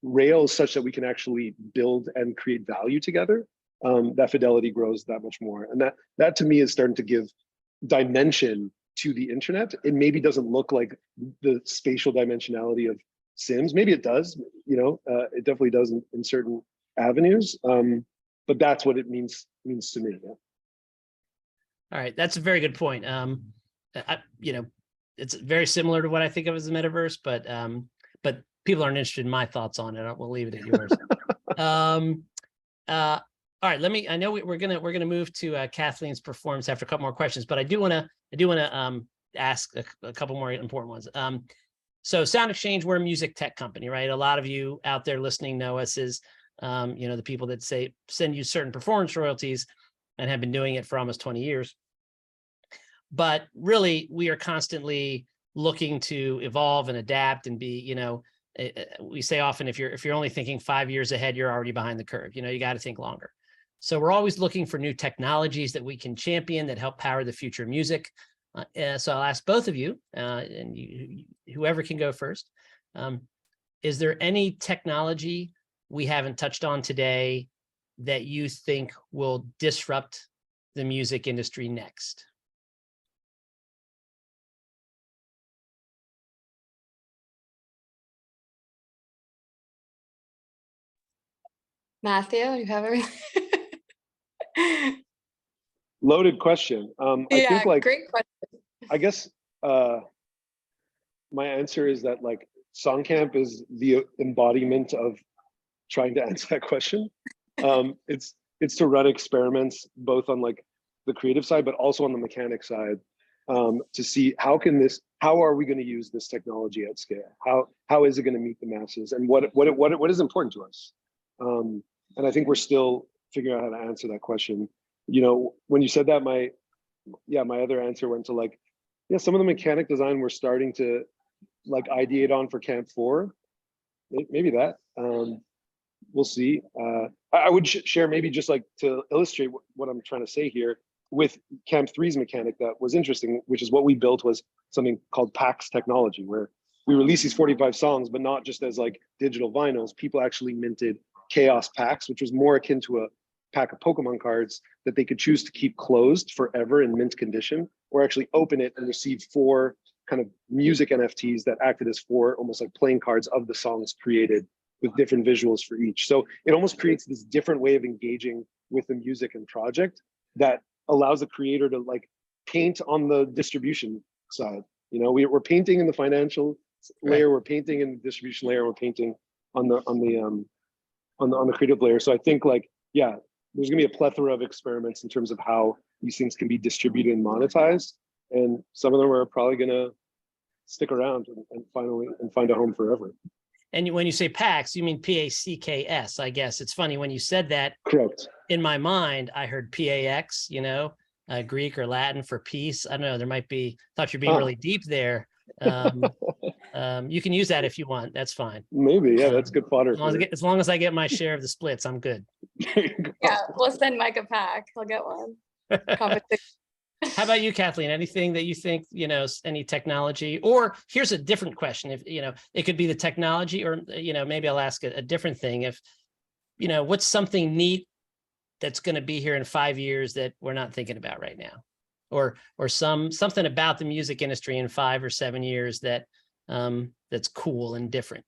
rails such that we can actually build and create value together, that fidelity grows that much more. And that to me is starting to give dimension to the internet. It maybe doesn't look like the spatial dimensionality of Sims. Maybe it does, it definitely does in certain avenues. But that's what it means to me. Yeah. All right, that's a very good point. It's very similar to what I think of as the metaverse, but people aren't interested in my thoughts on it. We'll leave it at yours. All right, I know we're gonna move to Kathleen's performance after a couple more questions, but I do want to ask a couple more important ones. So SoundExchange, we're a music tech company, right? A lot of you out there listening know us as the people that send you certain performance royalties and have been doing it for almost 20 years. But really, we are constantly looking to evolve and adapt and be, we say often, if you're only thinking 5 years ahead, you're already behind the curve. You got to think longer. So we're always looking for new technologies that we can champion that help power the future of music. So I'll ask both of you, and whoever can go first. Is there any technology we haven't touched on today that you think will disrupt the music industry next? Matthew, you have everything? Loaded question. I think great question. I guess my answer is that SongCamp is the embodiment of trying to answer that question. It's it's to run experiments both on like the creative side, but also on the mechanic side, to see how are we going to use this technology at scale? How is it going to meet the masses, and what is important to us? And I think we're still figuring out how to answer that question. You know, when you said that, my other answer went to like, yeah, some of the mechanic design we're starting to like ideate on for Camp 4. Maybe that. We'll see. I would share maybe just like to illustrate what I'm trying to say here with Camp 3's mechanic that was interesting, which is what we built was something called PAX technology, where we release these 45 songs, but not just as like digital vinyls. People actually minted Chaos packs, which was more akin to a pack of Pokemon cards that they could choose to keep closed forever in mint condition, or actually open it and receive 4 kind of music NFTs that acted as 4 almost like playing cards of the songs created with different visuals for each. So it almost creates this different way of engaging with the music and project that allows the creator to like paint on the distribution side. You know, we're painting in the financial layer, we're painting in the distribution layer, we're painting on the creative layer. So I think like, yeah, there's gonna be a plethora of experiments in terms of how these things can be distributed and monetized. And some of them are probably gonna stick around and finally find a home forever. And when you say PAX, you mean PACKS, I guess. It's funny when you said that. Correct. In my mind, I heard PAX, you know, Greek or Latin for peace. I don't know. There might be, thought you're being really deep there. You can use that if you want. That's fine. Maybe, yeah, that's good fodder. As long as I get my share of the splits, I'm good. Yeah, we'll send Mike a pack. He'll get one. Competition. How about you, Kathleen? Anything that you think, you know, any technology, or here's a different question. If, you know, it could be the technology, or, you know, maybe I'll ask a different thing. If, you know, what's something neat that's going to be here in 5 years that we're not thinking about right now, or something about the music industry in 5 or 7 years that that's cool and different?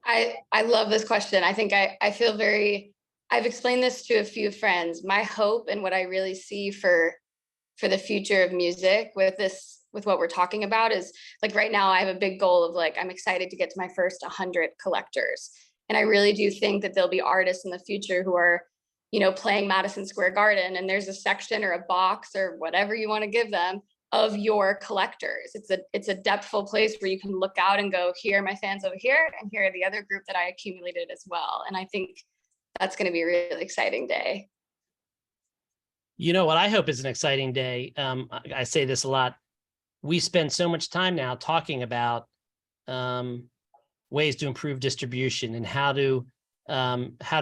I love this question. I think I feel I've explained this to a few friends. My hope and what I really see for the future of music with what we're talking about is like right now I have a big goal of like, I'm excited to get to my first 100 collectors. And I really do think that there'll be artists in the future who are, you know, playing Madison Square Garden, and there's a section or a box or whatever you want to give them of your collectors. It's a depthful place where you can look out and go, here are my fans over here, and here are the other group that I accumulated as well. And I think that's going to be a really exciting day. You know what I hope is an exciting day? I say this a lot. We spend so much time now talking about ways to improve distribution and how do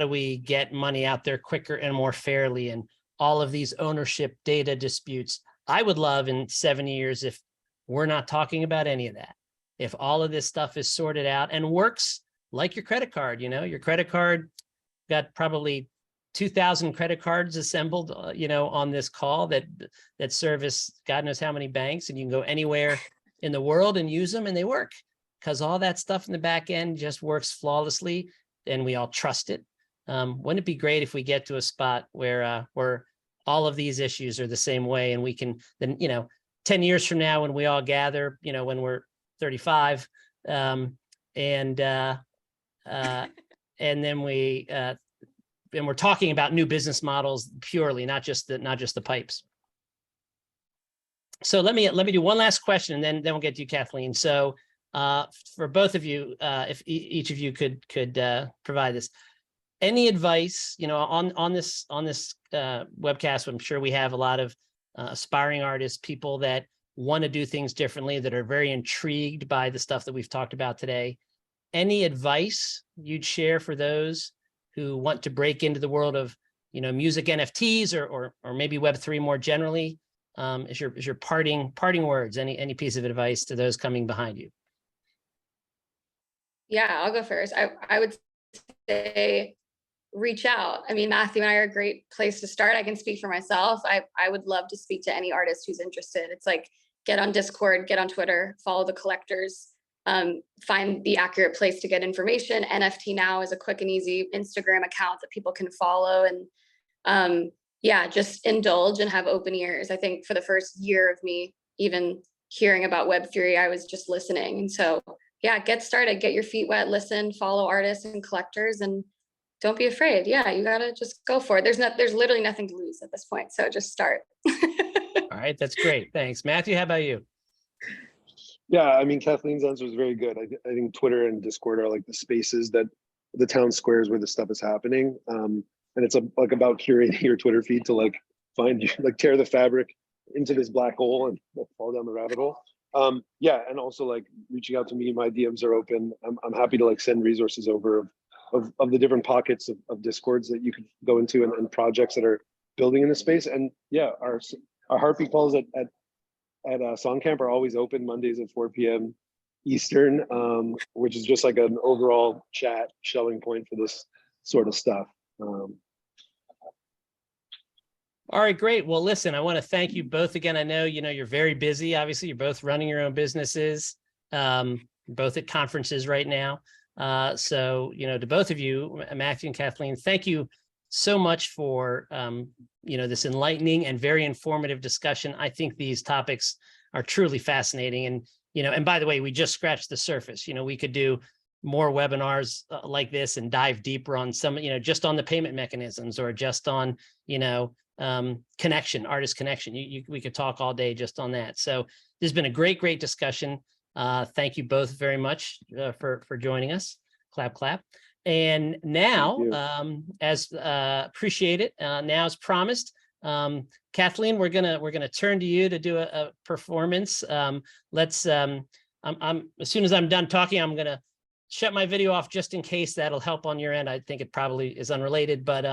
we get money out there quicker and more fairly, and all of these ownership data disputes. I would love in 7 years if we're not talking about any of that. If all of this stuff is sorted out and works like your credit card, you know, your credit card got probably 2,000 credit cards assembled, you know, on this call that service God knows how many banks, and you can go anywhere in the world and use them, and they work because all that stuff in the back end just works flawlessly, and we all trust it. Wouldn't it be great if we get to a spot where all of these issues are the same way, and we can then, you know, 10 years from now when we all gather, you know, when we're 35, and then and we're talking about new business models purely, not just the pipes. So let me do one last question, and then we'll get to you, Kathleen. So for both of you, if each of you could provide this, any advice, you know, on this webcast. I'm sure we have a lot of aspiring artists, people that want to do things differently, that are very intrigued by the stuff that we've talked about today. Any advice you'd share for those who want to break into the world of, you know, music NFTs or maybe Web3 more generally? Is your parting words, any piece of advice to those coming behind you? Yeah, I'll go first. I would say reach out. I mean, Matthew and I are a great place to start. I can speak for myself. I would love to speak to any artist who's interested. It's like, get on Discord, get on Twitter, follow the collectors, find the accurate place to get information. NFT Now is a quick and easy Instagram account that people can follow, and yeah, just indulge and have open ears. I think for the first year of me even hearing about Web3, I was just listening. And so, yeah, get started, get your feet wet, listen, follow artists and collectors, and don't be afraid. Yeah, you gotta just go for it. There's literally nothing to lose at this point. So just start. All right, that's great. Thanks. Matthew, how about you? Yeah, I mean, Kathleen's answer is very good. I think Twitter and Discord are like the spaces that the town squares where this stuff is happening. And it's like about curating your Twitter feed to like find you, like tear the fabric into this black hole and fall down the rabbit hole. Yeah, and also like reaching out to me. My DMs are open. I'm happy to like send resources over of the different pockets of Discords that you could go into and projects that are building in the space. And yeah, our heartbeat calls at SongCamp are always open Mondays at 4 p.m. Eastern, which is just like an overall chat shelling point for this sort of stuff. All right, great. Well, listen, I want to thank you both again. I know, you're very busy. Obviously, you're both running your own businesses, both at conferences right now. So, to both of you, Matthew and Kathleen, thank you so much for, this enlightening and very informative discussion. I think these topics are truly fascinating. And, and by the way, we just scratched the surface. We could do more webinars like this and dive deeper on some, just on the payment mechanisms or just on, connection, artist connection. We could talk all day just on that. So this has been a great discussion. Thank you both very much for joining us. Clap, clap. And now, appreciate it. Now, as promised, Kathleen, we're gonna turn to you to do a performance. Let's. I'm as soon as I'm done talking, I'm gonna shut my video off just in case that'll help on your end. I think it probably is unrelated, but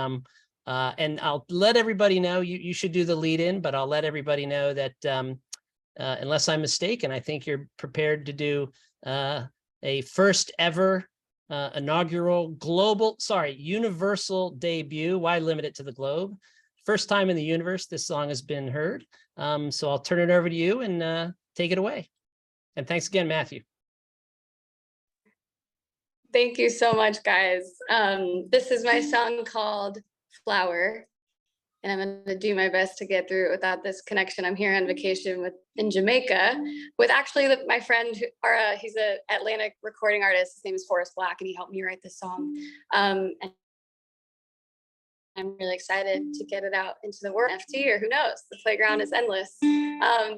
and I'll let everybody know. You should do the lead in, but I'll let everybody know that unless I'm mistaken, I think you're prepared to do a first ever inaugural universal debut. Why limit it to the globe? First time in the universe this song has been heard. So I'll turn it over to you and take it away. And thanks again, Matthew. Thank you so much, guys. This is my song called Flower, and I'm going to do my best to get through it without this connection. I'm here on vacation in Jamaica with actually my friend, he's an Atlantic recording artist. His name is Forrest Black, and he helped me write this song. And I'm really excited to get it out into the world. NFT, or who knows? The playground is endless.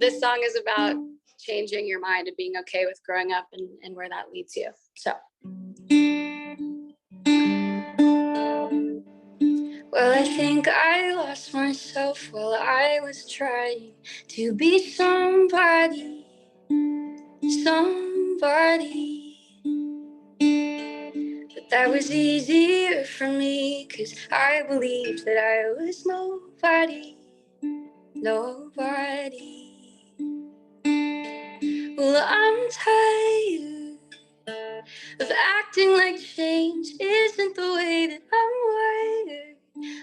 This song is about changing your mind and being okay with growing up and where that leads you. So. Well, I think I lost myself while I was trying to be somebody. But that was easier for me, 'cause I believed that I was nobody. Well, I'm tired of acting like change isn't the way that I'm wired.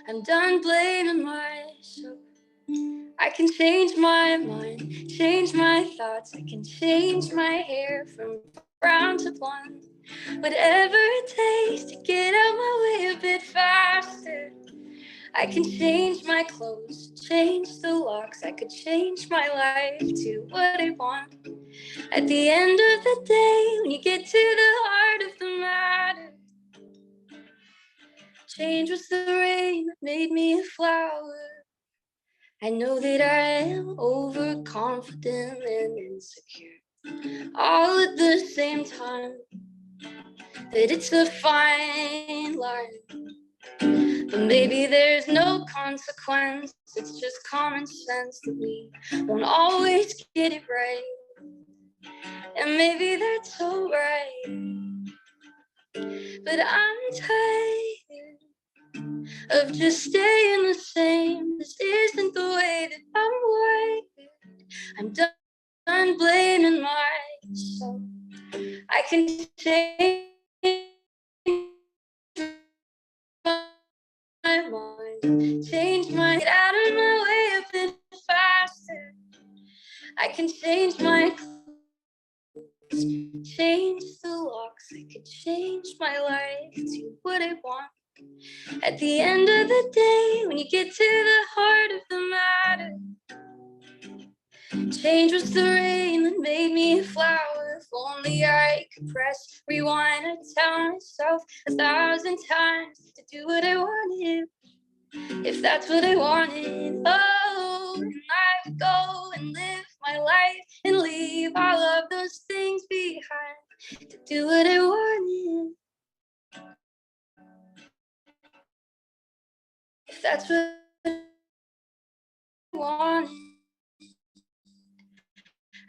I'm done blaming myself. I can change my mind, change my thoughts. I can change my hair from brown to blonde. Whatever it takes to get out my way a bit faster. I can change my clothes, change the locks. I could change my life to what I want. At the end of the day, when you get to the heart of the matter, change was the rain that made me a flower. I know that I am overconfident and insecure, all at the same time, that it's a fine line. But maybe there's no consequence, it's just common sense that we won't always get it right. And maybe that's all right. But I'm tired of just staying the same. This isn't the way that I'm wired. I'm done blaming myself. I can change my mind, change my, get out of my way a bit faster. I can change my clothes, change the locks. I could change my life to what I want. At the end of the day, when you get to the heart of the matter, change was the rain that made me a flower. If only I could press rewind and tell myself 1,000 times to do what I wanted. If that's what I wanted, oh, and I would go and live my life and leave all of those things behind to do what I wanted. If that's what I wanted,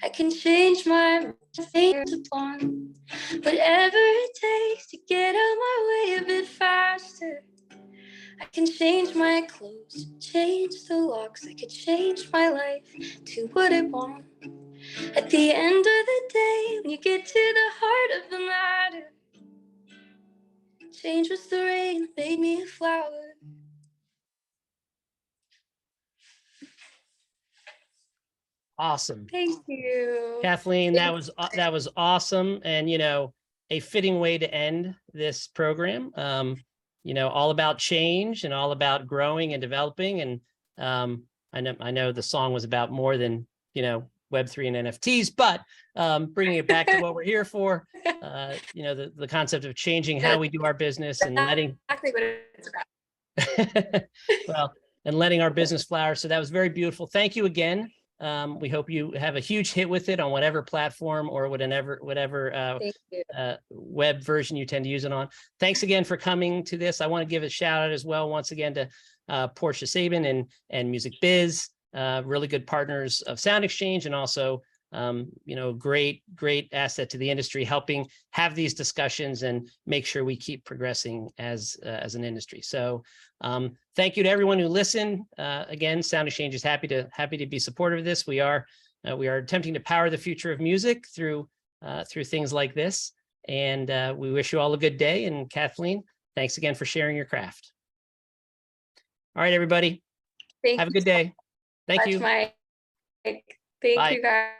I can change my fingers upon whatever it takes to get out my way a bit faster. I can change my clothes, change the locks. I could change my life to what I want. At the end of the day, when you get to the heart of the matter, change was the rain that made me a flower. Awesome. Thank you. Kathleen, that was awesome. And, you know, a fitting way to end this program. You know, all about change and all about growing and developing. And I know the song was about more than, you know, Web3 and NFTs, but bringing it back to what we're here for, you know, the concept of changing how we do our business and letting exactly what it's about. well, and letting our business flourish. So that was very beautiful. Thank you again. We hope you have a huge hit with it on whatever platform or whatever web version you tend to use it on. Thanks again for coming to this. I want to give a shout out as well, once again, to Portia Sabin and Music Biz, really good partners of SoundExchange, and also you know, great asset to the industry, helping have these discussions and make sure we keep progressing as an industry. So thank you to everyone who listened. Again, SoundExchange is happy to be supportive of this. We are attempting to power the future of music through things like this. And we wish you all a good day. And Kathleen, thanks again for sharing your craft. All right, everybody. Have a good day. Thank you. Thank Bye. you, guys.